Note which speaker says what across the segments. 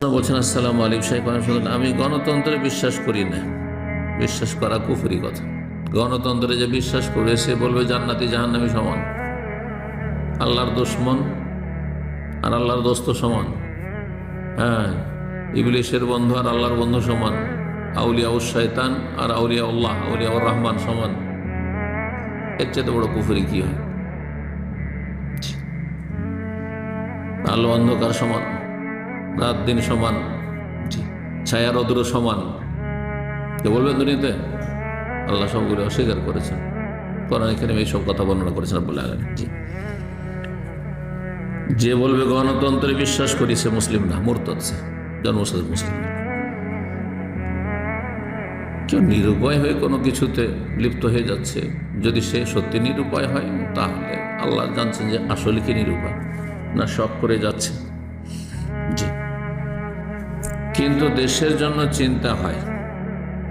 Speaker 1: বলছেন, আসসালামু আলাইকুম শাইখ মাহমুদ, আমি গণতন্ত্রে বিশ্বাস করি না। বিশ্বাস করা কুফরি কথা। গণতন্ত্রে যে বিশ্বাস করে সে বলবে জান্নাতি জাহান্নামী সমান, আল্লাহর দুশমন আর আল্লাহর দোস্ত সমান। হ্যাঁ, ইবলিশের বন্ধু আর আল্লাহর বন্ধু সমান, আউলিয়া উস শয়তান আর আউলিয়া উল্লাহ, আউলিয়া উর রহমান সমান। এর চেয়ে বড় কুফরি কি হয়? আলো অন্ধকার সমান, রাত দিন সমান, ছায়া রৌদ্র সমান। কে বলবেন দুনিয়াতে? আল্লাহ সবগুলো অস্বীকার করেছেন, কোরআন কারীমে এইসব কথা বর্ণনা করেছেন রব্বুল আলামিন। যে বলবে গণতন্ত্রে বিশ্বাস করি সে মুসলিম না, মুরতাদ, সে জন্মসাধারণ মুসলিম। কেউ নিরুপায় হয়ে কোনো কিছুতে লিপ্ত হয়ে যাচ্ছে, যদি সে সত্যি নিরুপায় হয় তাহলে আল্লাহ জানছেন যে আসলে কি নিরুপায় না শখ করে যাচ্ছে। জি, কিন্তু দেশের জন্য চিন্তা হয়।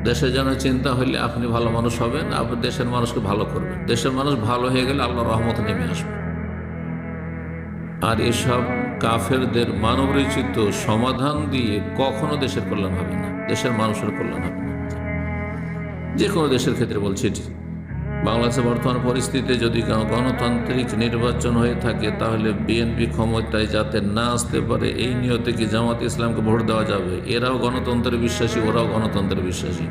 Speaker 1: দেশের জন্য চিন্তা হইলে আপনি ভালো মানুষ হবেন, আপনি দেশের মানুষকে ভালো করবেন। দেশের মানুষ ভালো হয়ে গেলে আল্লাহর রহমত নেমে আসবে। আর এসব কাফেরদের মানবরচিত সমাধান দিয়ে কখনো দেশের কল্যাণ হবে না, দেশের মানুষের কল্যাণ হবে না। যে কোনো দেশের ক্ষেত্রে বলছি, বাংলাদেশের বর্তমান পরিস্থিতিতে যদি গণতান্ত্রিক নির্বাচন হয়ে থাকে তাহলে বিএনপি ক্ষমতায় যাতে না আসতে পারে এই নিয়তে কি জামাত ইসলামকে ভোট দেওয়া যাবে? এরাও গণতন্ত্রের বিশ্বাসী, ওরাও গণতন্ত্রের বিশ্বাসী।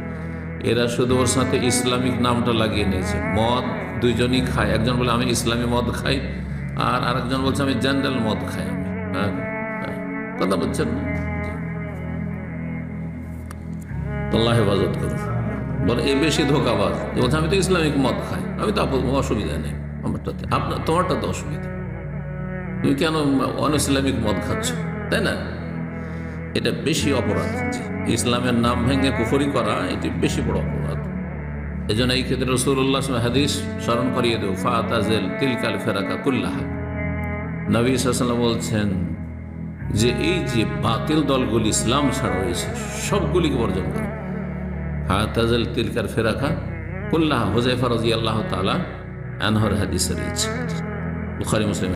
Speaker 1: এরা শুধু ওর সাথে ইসলামিক নামটা লাগিয়ে নিয়েছে। মদ দুইজনই খায়, একজন বলে আমি ইসলামী মদ খাই, আর আরেকজন বলছে আমি জেনারেল মদ খাই। কথা বলছেন না? আল্লাহ হেফাজত করুন। বলে এই বেশি ধোকাবাজ, বলছে আমি তো ইসলামিক মদ খাই, আমি তো অসুবিধা নেই আমারটাতে, আপনার তোমারটা তো অসুবিধা, তুমি কেন অন ইসলামিক মদ খাচ্ছ, তাই না? এটা বেশি অপরাধ। ইসলামের নাম ভেঙে কুফরি করা এটি বেশি বড় অপরাধ। এই জন্য এই ক্ষেত্রে রাসূলুল্লাহ হাদিস স্মরণ করিয়ে দেব, ফাতাজিল তিলকাল ফিরাকা কুল্লাহা। নবী সাল্লাল্লাহু আলাইহি ওয়াসাল্লাম বলছেন যে এই যে বাতিল দলগুলি ইসলাম ছাড়া রয়েছে সবগুলিকে বর্জন করো। ফাতাজিল তিলকাল ফিরাকা কুল্লাহা, হুযায়ফা রাদিয়াল্লাহু তাআলা আনহুর হাদিসে রয়েছে, বুখারী মুসলিম।